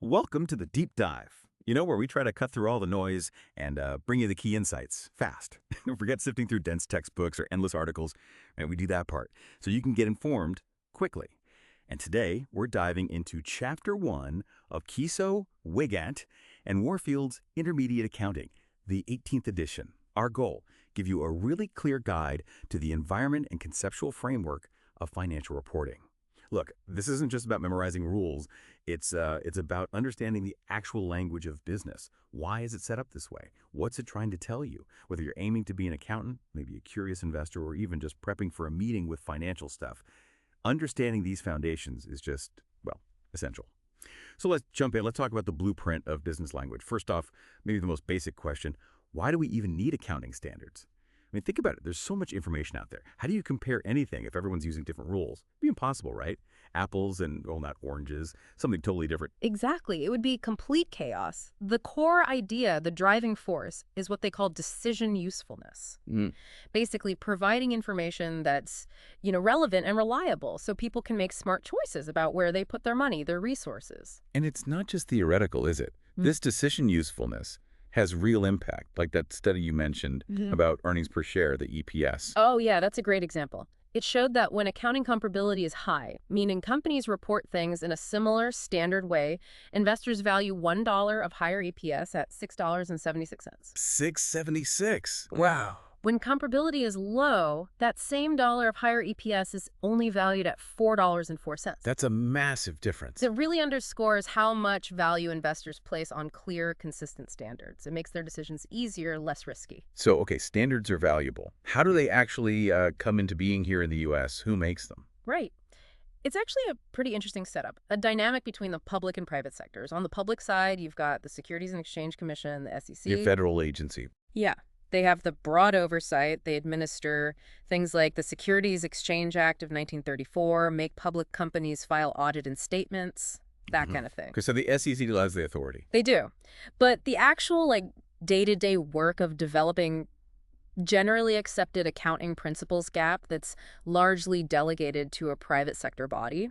Welcome to the Deep Dive. Where we try to cut through all the noise and bring you the key insights fast. Forget sifting through dense textbooks or endless articles, and we do that part so you can get informed quickly. And today, we're diving into Chapter 1 of Kieso, Weygandt, and Warfield's Intermediate Accounting, the 18th edition. Our goal, give you a really clear guide to the environment and conceptual framework of financial reporting. Look, this isn't just about memorizing rules. It's about understanding the actual language of business. Why is it set up this way? What's it trying to tell you? Whether you're aiming to be an accountant, maybe a curious investor, or even just prepping for a meeting with financial stuff, understanding these foundations is just, well, essential. So let's jump in. Let's talk about the blueprint of business language. First off, maybe the most basic question, why do we even need accounting standards? I mean, think about it. There's so much information out there. How do you compare anything if everyone's using different rules? It'd be impossible, right? Apples and, well, not oranges, something totally different. Exactly. It would be complete chaos. The core idea, the driving force, is what they call decision usefulness. Basically, providing information that's, relevant and reliable so people can make smart choices about where they put their money, their resources. And it's not just theoretical, is it? This decision usefulness has real impact, like that study you mentioned about earnings per share, the EPS. Oh, yeah, that's a great example. It showed that when accounting comparability is high, meaning companies report things in a similar standard way, investors value $1 of higher EPS at $6.76. $6.76. Wow. When comparability is low, that same dollar of higher EPS is only valued at $4.04. That's a massive difference. It really underscores how much value investors place on clear, consistent standards. It makes their decisions easier, less risky. So, okay, standards are valuable. How do they actually come into being here in the U.S.? Who makes them? Right. It's actually a pretty interesting setup, a dynamic between the public and private sectors. On the public side, you've got the Securities and Exchange Commission, the SEC. Your federal agency. Yeah. They have the broad oversight. They administer things like the Securities Exchange Act of 1934, make public companies file audit and statements, that kind of thing. Okay, so the SEC has the authority. They do. But the actual, day-to-day work of developing generally accepted accounting principles GAAP that's largely delegated to a private sector body,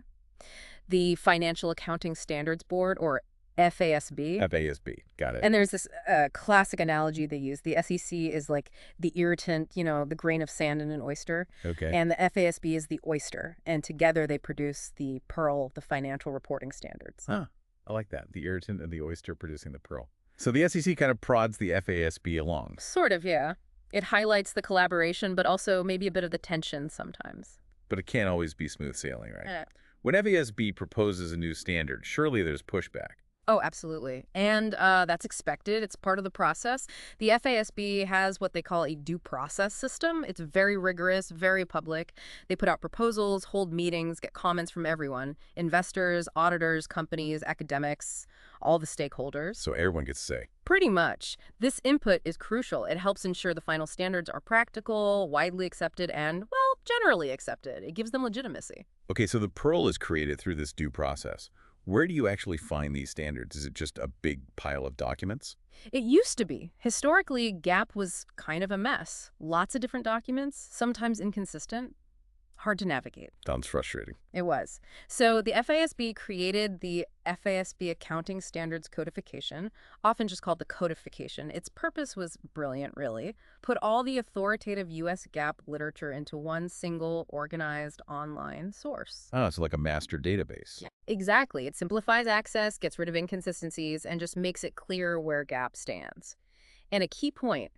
the Financial Accounting Standards Board, or FASB. FASB, got it. And there's this classic analogy they use. The SEC is like the irritant, the grain of sand in an oyster. Okay. And the FASB is the oyster. And together they produce the pearl, the financial reporting standards. Huh. I like that. The irritant and the oyster producing the pearl. So the SEC kind of prods the FASB along. Sort of, yeah. It highlights the collaboration, but also maybe a bit of the tension sometimes. But it can't always be smooth sailing, right? When FASB proposes a new standard, surely there's pushback. Oh, absolutely. And that's expected. It's part of the process. The FASB has what they call a due process system. It's very rigorous, very public. They put out proposals, hold meetings, get comments from everyone: investors, auditors, companies, academics, all the stakeholders. So everyone gets to say. Pretty much. This input is crucial. It helps ensure the final standards are practical, widely accepted, and, well, generally accepted. It gives them legitimacy. Okay, so the pearl is created through this due process. Where do you actually find these standards? Is it just a big pile of documents? It used to be. Historically, GAAP was kind of a mess. Lots of different documents, sometimes inconsistent, hard to navigate. Sounds frustrating. It was. So the FASB created the FASB Accounting Standards Codification, often just called the Codification. Its purpose was brilliant, really. Put all the authoritative U.S. GAAP literature into one single, organized, online source. Oh, so like a master database. Yeah, exactly. It simplifies access, gets rid of inconsistencies, and just makes it clear where GAAP stands. And a key point,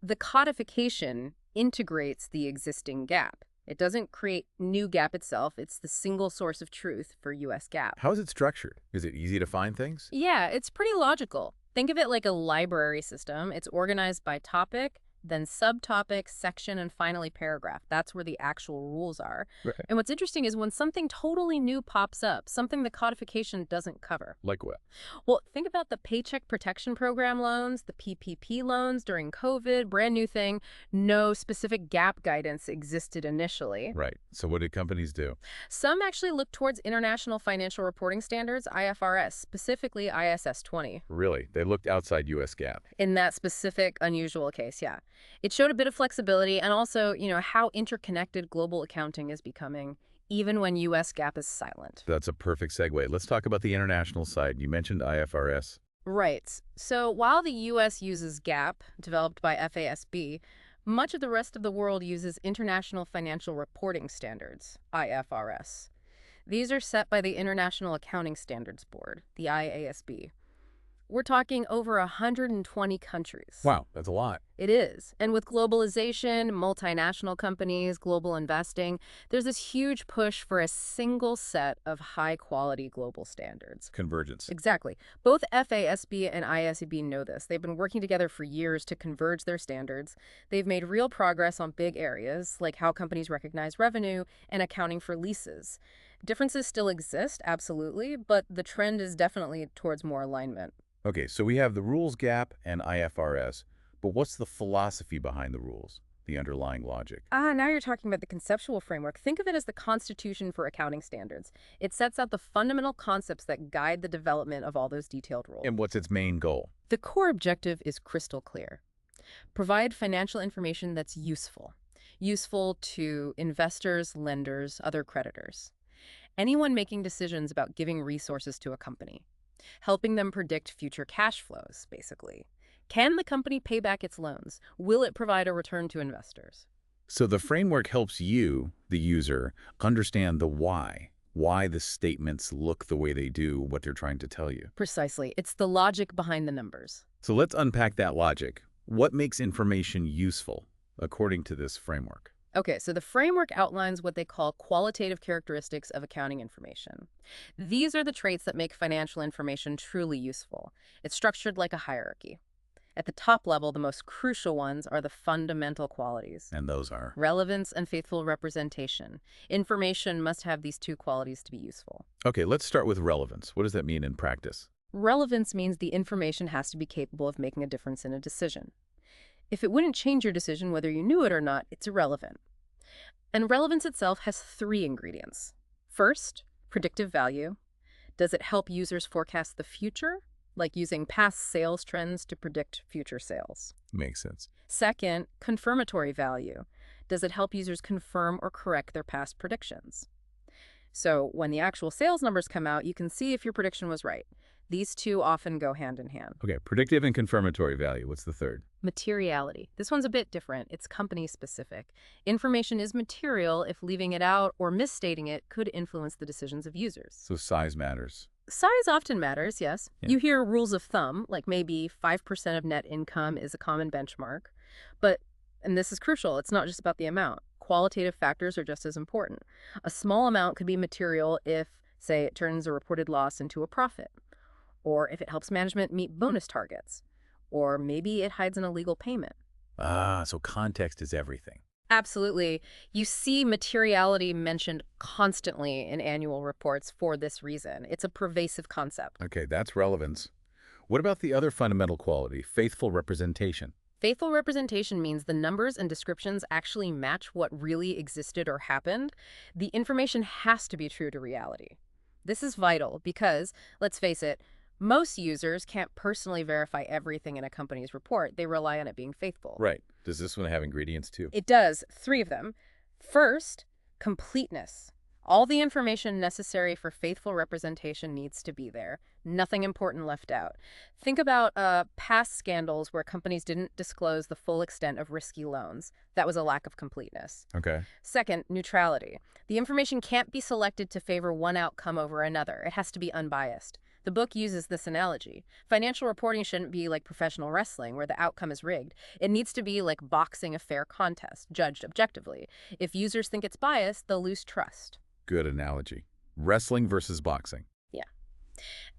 the codification integrates the existing GAAP. It doesn't create new GAAP itself. It's the single source of truth for U.S. GAAP. How is it structured? Is it easy to find things? Yeah, it's pretty logical. Think of it like a library system. It's organized by topic, then subtopic, section, and finally paragraph. That's where the actual rules are. Right. And what's interesting is when something totally new pops up, something the codification doesn't cover. Like what? Well, think about the Paycheck Protection Program loans, the PPP loans during COVID, brand new thing. No specific GAAP guidance existed initially. Right. So what did companies do? Some actually look towards International Financial Reporting Standards, IFRS, specifically ISS 20. Really? They looked outside U.S. GAAP. In that specific, unusual case, yeah. It showed a bit of flexibility and also, how interconnected global accounting is becoming, even when U.S. GAAP is silent. That's a perfect segue. Let's talk about the international side. You mentioned IFRS. Right. So while the U.S. uses GAAP, developed by FASB, much of the rest of the world uses International Financial Reporting Standards, IFRS. These are set by the International Accounting Standards Board, the IASB. We're talking over 120 countries. Wow, that's a lot. It is. And with globalization, multinational companies, global investing, there's this huge push for a single set of high-quality global standards. Convergence. Exactly. Both FASB and IASB know this. They've been working together for years to converge their standards. They've made real progress on big areas, like how companies recognize revenue and accounting for leases. Differences still exist, absolutely, but the trend is definitely towards more alignment. Okay, so we have the rules GAAP and IFRS, but what's the philosophy behind the rules, the underlying logic? Now you're talking about the conceptual framework. Think of it as the Constitution for accounting standards. It sets out the fundamental concepts that guide the development of all those detailed rules. And what's its main goal? The core objective is crystal clear. Provide financial information that's useful. Useful to investors, lenders, other creditors. Anyone making decisions about giving resources to a company. Helping them predict future cash flows, basically. Can the company pay back its loans? Will it provide a return to investors? So the framework helps you, the user, understand the why the statements look the way they do, what they're trying to tell you. Precisely. It's the logic behind the numbers. So let's unpack that logic. What makes information useful, according to this framework? Okay, so the framework outlines what they call qualitative characteristics of accounting information. These are the traits that make financial information truly useful. It's structured like a hierarchy. At the top level, the most crucial ones are the fundamental qualities. And those are? Relevance and faithful representation. Information must have these two qualities to be useful. Okay, let's start with relevance. What does that mean in practice? Relevance means the information has to be capable of making a difference in a decision. If it wouldn't change your decision whether you knew it or not, it's irrelevant. And relevance itself has three ingredients. First, predictive value. Does it help users forecast the future, like using past sales trends to predict future sales? Makes sense. Second, confirmatory value. Does it help users confirm or correct their past predictions? So when the actual sales numbers come out, you can see if your prediction was right. These two often go hand in hand. Okay, predictive and confirmatory value. What's the third? Materiality. This one's a bit different. It's company-specific. Information is material if leaving it out or misstating it could influence the decisions of users. So size matters. Size often matters, yes. Yeah. You hear rules of thumb, like maybe 5% of net income is a common benchmark. But, and this is crucial, it's not just about the amount. Qualitative factors are just as important. A small amount could be material if, say, it turns a reported loss into a profit, or if it helps management meet bonus targets, or maybe it hides an illegal payment. So context is everything. Absolutely. You see materiality mentioned constantly in annual reports for this reason. It's a pervasive concept. Okay, that's relevance. What about the other fundamental quality, faithful representation? Faithful representation means the numbers and descriptions actually match what really existed or happened. The information has to be true to reality. This is vital because, let's face it, most users can't personally verify everything in a company's report. They rely on it being faithful. Right. Does this one have ingredients too? It does. 3 of them. First, completeness. All the information necessary for faithful representation needs to be there. Nothing important left out. Think about past scandals where companies didn't disclose the full extent of risky loans. That was a lack of completeness. Okay. Second, neutrality. The information can't be selected to favor one outcome over another. It has to be unbiased. The book uses this analogy. Financial reporting shouldn't be like professional wrestling, where the outcome is rigged. It needs to be like boxing, a fair contest, judged objectively. If users think it's biased, they'll lose trust. Good analogy. Wrestling versus boxing. Yeah.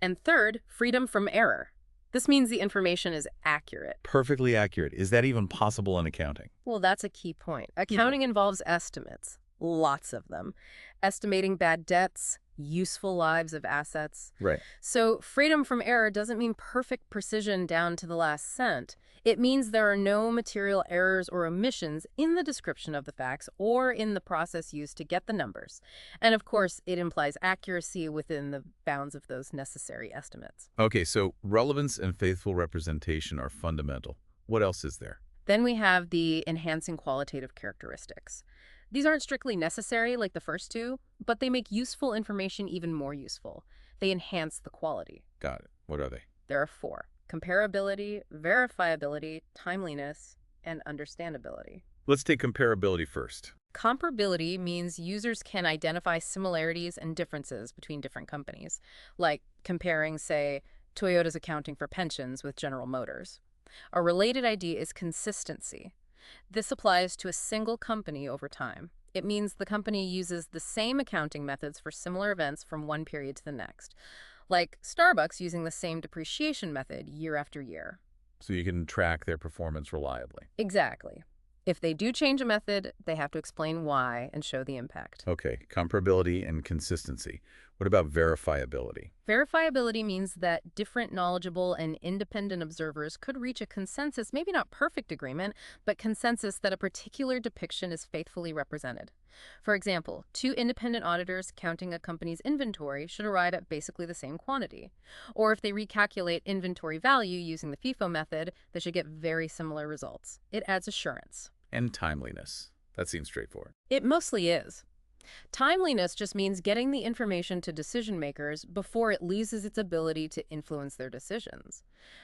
And third, freedom from error. This means the information is accurate. Perfectly accurate. Is that even possible in accounting? Well, that's a key point. Accounting involves estimates. Lots of them. Estimating bad debts, useful lives of assets. Right. So freedom from error doesn't mean perfect precision down to the last cent. It means there are no material errors or omissions in the description of the facts or in the process used to get the numbers. And of course, it implies accuracy within the bounds of those necessary estimates. Okay, so relevance and faithful representation are fundamental. What else is there? Then we have the enhancing qualitative characteristics. These aren't strictly necessary like the first two, but they make useful information even more useful. They enhance the quality. Got it. What are they? There are four: comparability, verifiability, timeliness, and understandability. Let's take comparability first. Comparability means users can identify similarities and differences between different companies, like comparing, say, Toyota's accounting for pensions with General Motors. A related idea is consistency. This applies to a single company over time. It means the company uses the same accounting methods for similar events from one period to the next, like Starbucks using the same depreciation method year after year. So you can track their performance reliably. Exactly. If they do change a method, they have to explain why and show the impact. Okay, comparability and consistency. What about verifiability? Verifiability means that different knowledgeable and independent observers could reach a consensus, maybe not perfect agreement, but consensus that a particular depiction is faithfully represented. For example, two independent auditors counting a company's inventory should arrive at basically the same quantity. Or if they recalculate inventory value using the FIFO method, they should get very similar results. It adds assurance. And timeliness. That seems straightforward. It mostly is. Timeliness just means getting the information to decision makers before it loses its ability to influence their decisions.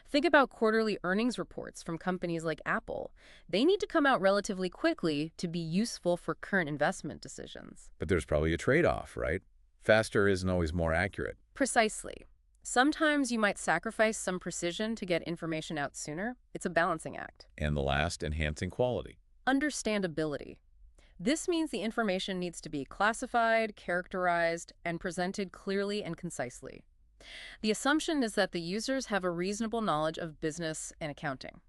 Think about quarterly earnings reports from companies like Apple. They need to come out relatively quickly to be useful for current investment decisions. But there's probably a trade-off, right? Faster isn't always more accurate. Precisely. Sometimes you might sacrifice some precision to get information out sooner. It's a balancing act. And the last, enhancing quality. Understandability. This means the information needs to be classified, characterized, and presented clearly and concisely. The assumption is that the users have a reasonable knowledge of business and accounting.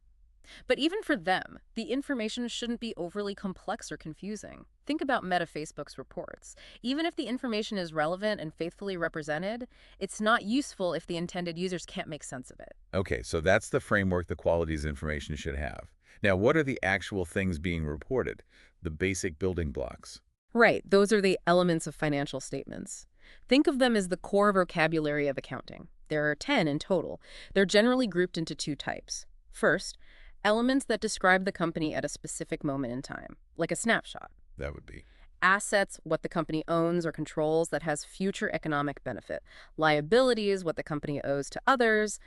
But even for them, the information shouldn't be overly complex or confusing. Think about Meta Facebook's reports. Even if the information is relevant and faithfully represented, it's not useful if the intended users can't make sense of it. Okay, so that's the framework the qualities information should have. Now, what are the actual things being reported? The basic building blocks. Right, those are the elements of financial statements. Think of them as the core vocabulary of accounting. There are 10 in total. They're generally grouped into two types. First, elements that describe the company at a specific moment in time, like a snapshot. That would be. Assets, what the company owns or controls that has future economic benefit. Liabilities, what the company owes to others.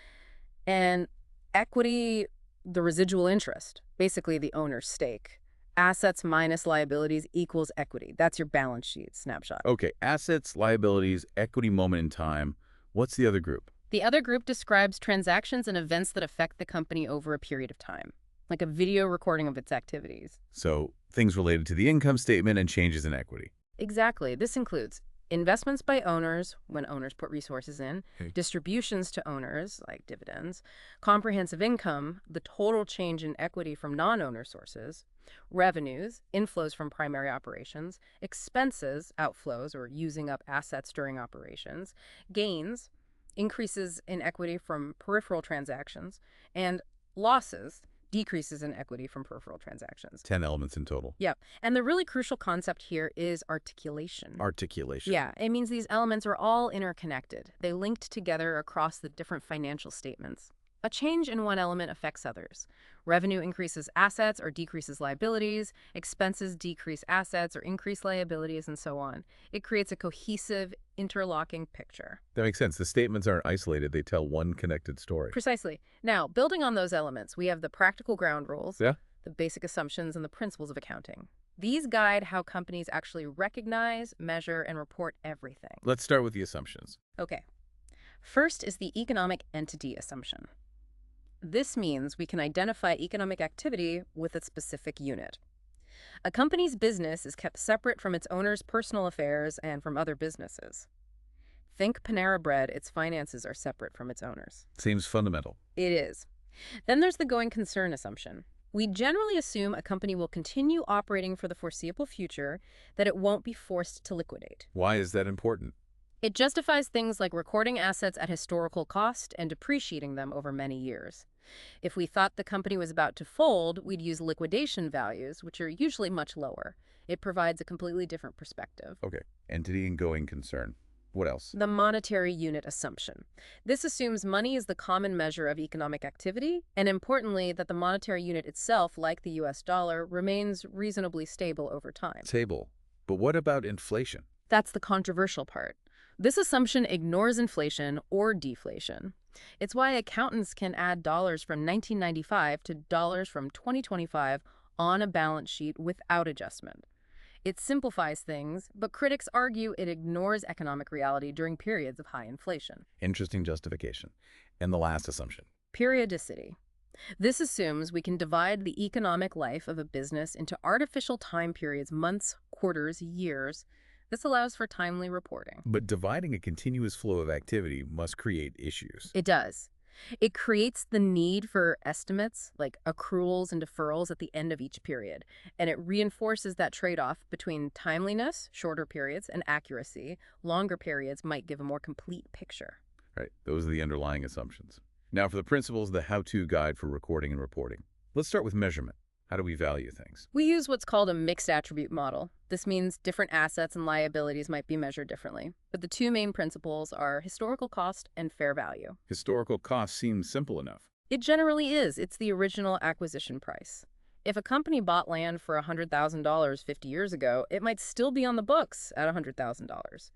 And equity, the residual interest, basically the owner's stake. Assets minus liabilities equals equity. That's your balance sheet snapshot. Okay, assets, liabilities, equity moment in time. What's the other group? The other group describes transactions and events that affect the company over a period of time, like a video recording of its activities. So things related to the income statement and changes in equity. Exactly. This includes investments by owners, when owners put resources in, Okay. distributions to owners, like dividends, comprehensive income, the total change in equity from non-owner sources, revenues, inflows from primary operations, expenses, outflows or using up assets during operations, gains, increases in equity from peripheral transactions, and losses, decreases in equity from peripheral transactions. 10 elements in total. Yeah, and the really crucial concept here is articulation. Articulation. Yeah, it means these elements are all interconnected. They linked together across the different financial statements. A change in one element affects others. Revenue increases assets or decreases liabilities, expenses decrease assets or increase liabilities, and so on. It creates a cohesive, interlocking picture. That makes sense. The statements aren't isolated. They tell one connected story. Precisely. Now, building on those elements, we have the practical ground rules, Yeah. the basic assumptions, and the principles of accounting. These guide how companies actually recognize, measure, and report everything. Let's start with the assumptions. Okay. First is the economic entity assumption. This means we can identify economic activity with a specific unit. A company's business is kept separate from its owner's personal affairs and from other businesses. Think Panera Bread, its finances are separate from its owners. Seems fundamental. It is. Then there's the going concern assumption. We generally assume a company will continue operating for the foreseeable future, that it won't be forced to liquidate. Why is that important? It justifies things like recording assets at historical cost and depreciating them over many years. If we thought the company was about to fold, we'd use liquidation values, which are usually much lower. It provides a completely different perspective. Okay. Entity and going concern. What else? The monetary unit assumption. This assumes money is the common measure of economic activity, and importantly, that the monetary unit itself, like the US dollar, remains reasonably stable over time. Stable. But what about inflation? That's the controversial part. This assumption ignores inflation or deflation. It's why accountants can add dollars from 1995 to dollars from 2025 on a balance sheet without adjustment. It simplifies things, but critics argue it ignores economic reality during periods of high inflation. Interesting justification. And the last assumption. Periodicity. This assumes we can divide the economic life of a business into artificial time periods, months, quarters, years. This allows for timely reporting. But dividing a continuous flow of activity must create issues. It does. It creates the need for estimates, like accruals and deferrals at the end of each period, and it reinforces that trade-off between timeliness, shorter periods, and accuracy. Longer periods might give a more complete picture. Right. Those are the underlying assumptions. Now for the principles, the how-to guide for recording and reporting. Let's start with measurement. How do we value things? We use what's called a mixed attribute model. This means different assets and liabilities might be measured differently. But the two main principles are historical cost and fair value. Historical cost seems simple enough. It generally is. It's the original acquisition price. If a company bought land for $100,000 50 years ago, it might still be on the books at $100,000.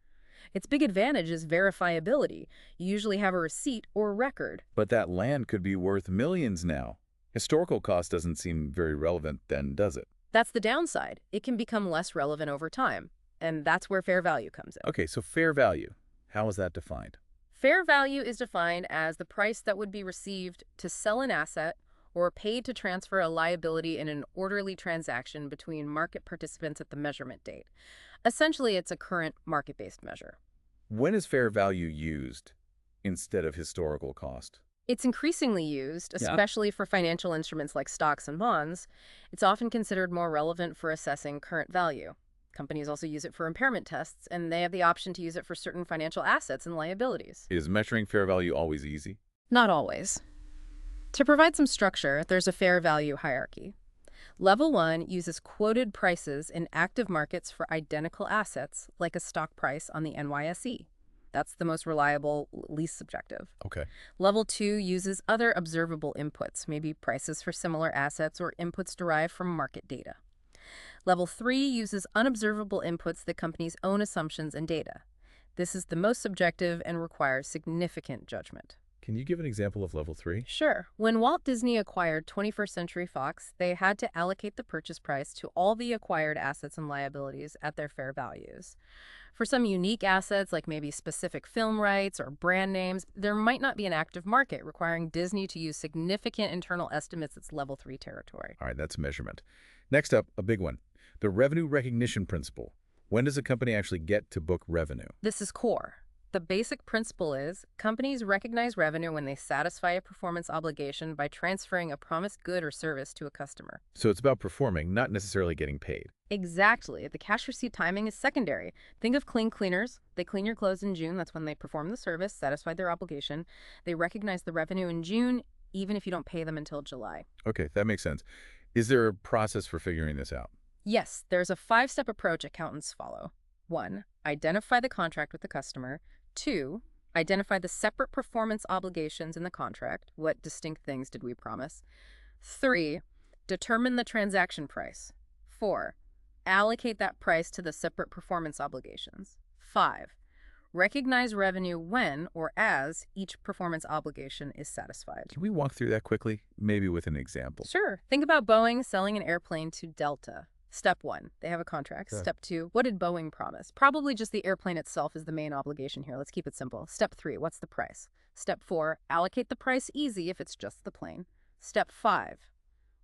Its big advantage is verifiability. You usually have a receipt or record. But that land could be worth millions now. Historical cost doesn't seem very relevant then, does it? That's the downside. It can become less relevant over time. And that's where fair value comes in. Okay, so fair value. How is that defined? Fair value is defined as the price that would be received to sell an asset or paid to transfer a liability in an orderly transaction between market participants at the measurement date. Essentially, it's a current market-based measure. When is fair value used instead of historical cost? It's increasingly used, especially for financial instruments like stocks and bonds. It's often considered more relevant for assessing current value. Companies also use it for impairment tests, and they have the option to use it for certain financial assets and liabilities. Is measuring fair value always easy? Not always. To provide some structure, there's a fair value hierarchy. Level 1 uses quoted prices in active markets for identical assets, like a stock price on the NYSE. That's the most reliable, least subjective. Okay. Level 2 uses other observable inputs, maybe prices for similar assets or inputs derived from market data. Level 3 uses unobservable inputs that companies' own assumptions and data. This is the most subjective and requires significant judgment. Can you give an example of level 3? Sure. When Walt Disney acquired 21st Century Fox, they had to allocate the purchase price to all the acquired assets and liabilities at their fair values. For some unique assets, like maybe specific film rights or brand names, there might not be an active market, requiring Disney to use significant internal estimates that's level 3 territory. All right, that's measurement. Next up, a big one. The revenue recognition principle. When does a company actually get to book revenue? This is core. The basic principle is companies recognize revenue when they satisfy a performance obligation by transferring a promised good or service to a customer. So it's about performing, not necessarily getting paid. Exactly. The cash receipt timing is secondary. Think of clean cleaners. They clean your clothes in June. That's when they perform the service, satisfied their obligation. They recognize the revenue in June, even if you don't pay them until July. Okay, that makes sense. Is there a process for figuring this out? Yes, there's a 5-step approach accountants follow. 1, identify the contract with the customer. 2, identify the separate performance obligations in the contract. What distinct things did we promise? 3, determine the transaction price. 4, allocate that price to the separate performance obligations. 5, recognize revenue when or as each performance obligation is satisfied. Can we walk through that quickly, maybe with an example? Sure. Think about Boeing selling an airplane to Delta. Step 1, they have a contract. Sure. Step 2, what did Boeing promise? Probably just the airplane itself is the main obligation here. Let's keep it simple. Step 3, what's the price? Step 4, allocate the price easy if it's just the plane. Step 5,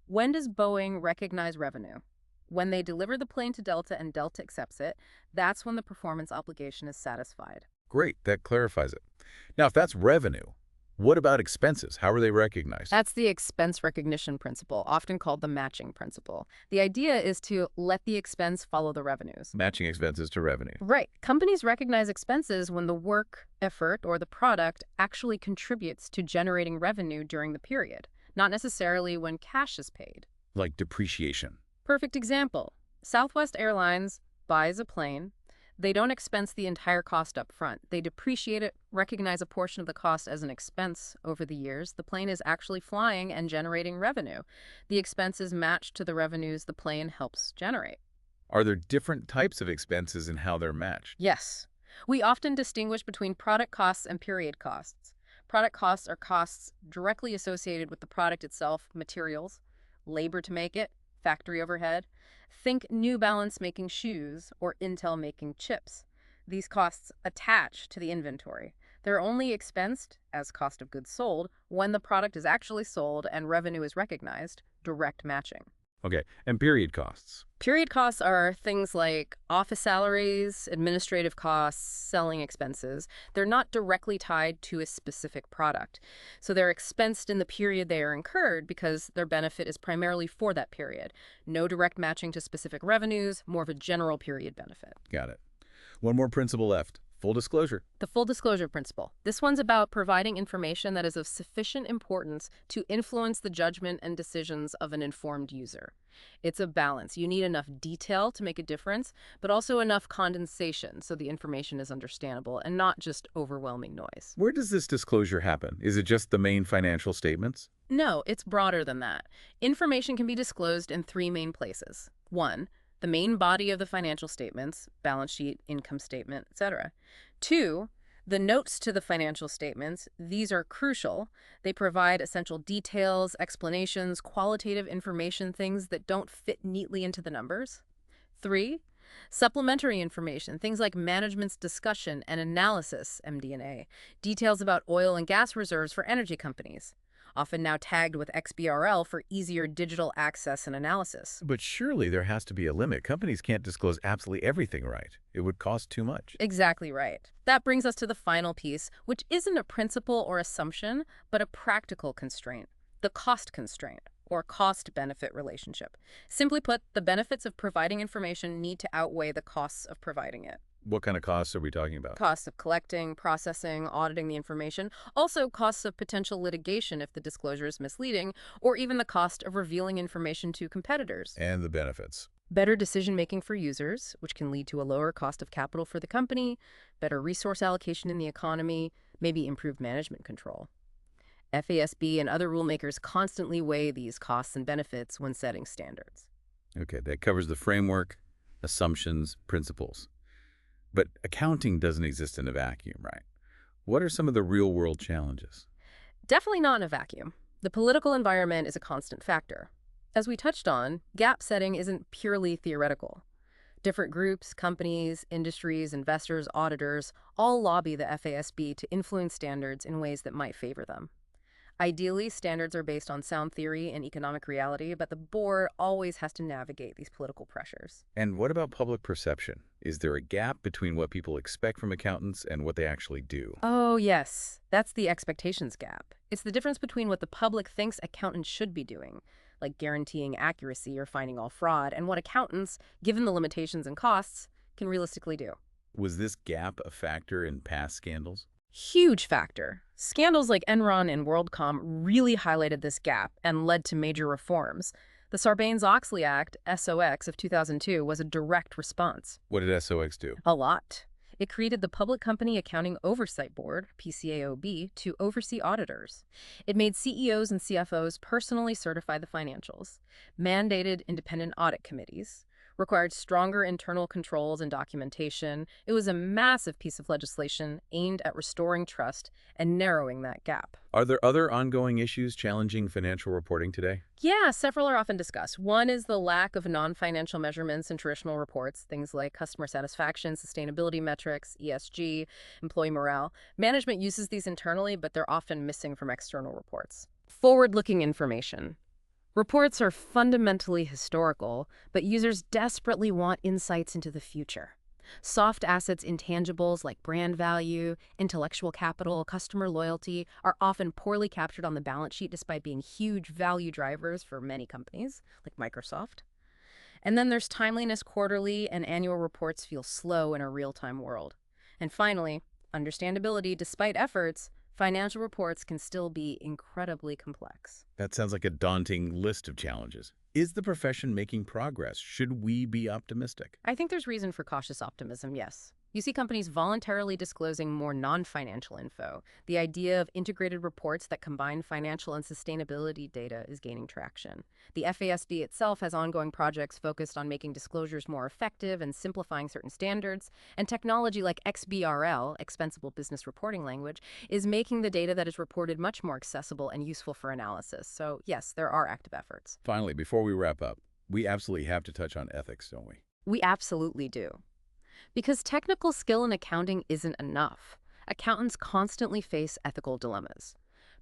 when does Boeing recognize revenue? When they deliver the plane to Delta and Delta accepts it, that's when the performance obligation is satisfied. Great, that clarifies it. Now, if that's revenue, what about expenses? How are they recognized? That's the expense recognition principle, often called the matching principle. The idea is to let the expense follow the revenues. Matching expenses to revenue. Right. Companies recognize expenses when the work, effort, or the product actually contributes to generating revenue during the period, not necessarily when cash is paid. Like depreciation. Perfect example. Southwest Airlines buys a plane. They don't expense the entire cost up front. They depreciate it, recognize a portion of the cost as an expense over the years. The plane is actually flying and generating revenue. The expense is matched to the revenues the plane helps generate. Are there different types of expenses and how they're matched? Yes. We often distinguish between product costs and period costs. Product costs are costs directly associated with the product itself, materials, labor to make it, factory overhead. Think New Balance making shoes or Intel making chips. These costs attach to the inventory. They're only expensed as cost of goods sold when the product is actually sold and revenue is recognized, direct matching. Okay, and period costs. Period costs are things like office salaries, administrative costs, selling expenses. They're not directly tied to a specific product. So they're expensed in the period they are incurred because their benefit is primarily for that period. No direct matching to specific revenues, more of a general period benefit. Got it. One more principle left. Full disclosure. The full disclosure principle. This one's about providing information that is of sufficient importance to influence the judgment and decisions of an informed user. It's a balance. You need enough detail to make a difference, but also enough condensation so the information is understandable and not just overwhelming noise. Where does this disclosure happen? Is it just the main financial statements? No, it's broader than that. Information can be disclosed in three main places. One, the main body of the financial statements, balance sheet, income statement, etc. Two, the notes to the financial statements. These are crucial. They provide essential details, explanations, qualitative information, things that don't fit neatly into the numbers. Three, supplementary information, things like management's discussion and analysis, MD&A, details about oil and gas reserves for energy companies, often now tagged with XBRL for easier digital access and analysis. But surely there has to be a limit. Companies can't disclose absolutely everything, right? It would cost too much. Exactly right. That brings us to the final piece, which isn't a principle or assumption, but a practical constraint, the cost constraint, or cost-benefit relationship. Simply put, the benefits of providing information need to outweigh the costs of providing it. What kind of costs are we talking about? Costs of collecting, processing, auditing the information, also costs of potential litigation if the disclosure is misleading, or even the cost of revealing information to competitors. And the benefits. Better decision-making for users, which can lead to a lower cost of capital for the company, better resource allocation in the economy, maybe improved management control. FASB and other rulemakers constantly weigh these costs and benefits when setting standards. Okay, that covers the framework, assumptions, principles. But accounting doesn't exist in a vacuum, right? What are some of the real-world challenges? Definitely not in a vacuum. The political environment is a constant factor. As we touched on, GAAP setting isn't purely theoretical. Different groups, companies, industries, investors, auditors all lobby the FASB to influence standards in ways that might favor them. Ideally, standards are based on sound theory and economic reality, but the board always has to navigate these political pressures. And what about public perception? Is there a gap between what people expect from accountants and what they actually do? Oh, yes. That's the expectations gap. It's the difference between what the public thinks accountants should be doing, like guaranteeing accuracy or finding all fraud, and what accountants, given the limitations and costs, can realistically do. Was this gap a factor in past scandals? Huge factor. Scandals like Enron and WorldCom really highlighted this gap and led to major reforms. The Sarbanes-Oxley Act, SOX, of 2002 was a direct response. What did SOX do? A lot. It created the Public Company Accounting Oversight Board, PCAOB, to oversee auditors. It made CEOs and CFOs personally certify the financials, mandated independent audit committees, required stronger internal controls and documentation. It was a massive piece of legislation aimed at restoring trust and narrowing that gap. Are there other ongoing issues challenging financial reporting today? Yeah, several are often discussed. One is the lack of non-financial measurements in traditional reports, things like customer satisfaction, sustainability metrics, ESG, employee morale. Management uses these internally, but they're often missing from external reports. Forward-looking information. Reports are fundamentally historical, but users desperately want insights into the future. Soft assets intangibles like brand value, intellectual capital, customer loyalty are often poorly captured on the balance sheet despite being huge value drivers for many companies, like Microsoft. And then there's timeliness. Quarterly and annual reports feel slow in a real-time world. And finally, understandability. Despite efforts, Financial reports can still be incredibly complex. That sounds like a daunting list of challenges. Is the profession making progress? Should we be optimistic? I think there's reason for cautious optimism, yes. You see companies voluntarily disclosing more non-financial info. The idea of integrated reports that combine financial and sustainability data is gaining traction. The FASB itself has ongoing projects focused on making disclosures more effective and simplifying certain standards, and technology like XBRL, Expensible Business Reporting Language, is making the data that is reported much more accessible and useful for analysis. So yes, there are active efforts. Finally, before we wrap up, we absolutely have to touch on ethics, don't we? We absolutely do. Because technical skill in accounting isn't enough. Accountants constantly face ethical dilemmas.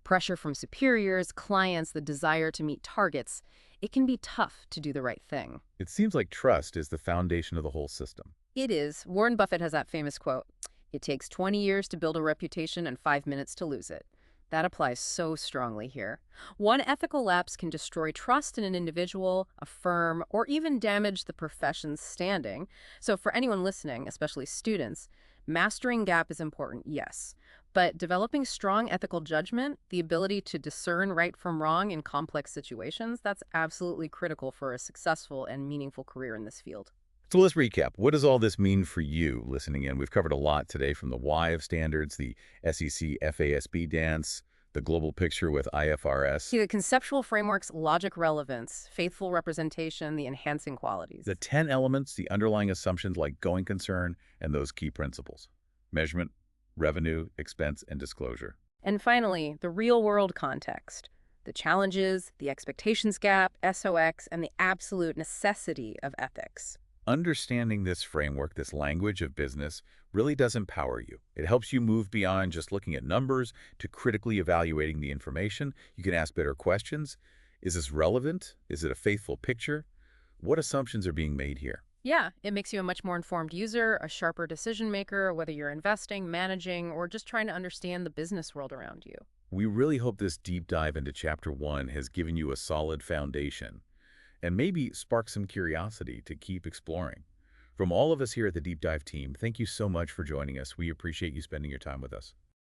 Pressure from superiors, clients, the desire to meet targets. It can be tough to do the right thing. It seems like trust is the foundation of the whole system. It is. Warren Buffett has that famous quote, "It takes 20 years to build a reputation and 5 minutes to lose it." That applies so strongly here. One ethical lapse can destroy trust in an individual, a firm, or even damage the profession's standing. So for anyone listening, especially students, mastering GAAP is important, yes. But developing strong ethical judgment, the ability to discern right from wrong in complex situations, that's absolutely critical for a successful and meaningful career in this field. So let's recap. What does all this mean for you listening in? We've covered a lot today, from the why of standards, the SEC FASB dance, the global picture with IFRS, See, the conceptual framework's logic relevance, faithful representation, the enhancing qualities. the 10 elements, the underlying assumptions like going concern, and those key principles: measurement, revenue, expense, and disclosure. And finally, the real-world context, the challenges, the expectations gap, SOX, and the absolute necessity of ethics. Understanding this framework, this language of business, really does empower you. It helps you move beyond just looking at numbers to critically evaluating the information. You can ask better questions. Is this relevant? Is it a faithful picture? What assumptions are being made here? Yeah, it makes you a much more informed user, a sharper decision maker, whether you're investing, managing, or just trying to understand the business world around you. We really hope this deep dive into Chapter 1 has given you a solid foundation and maybe spark some curiosity to keep exploring. From all of us here at the Deep Dive team, thank you so much for joining us. We appreciate you spending your time with us.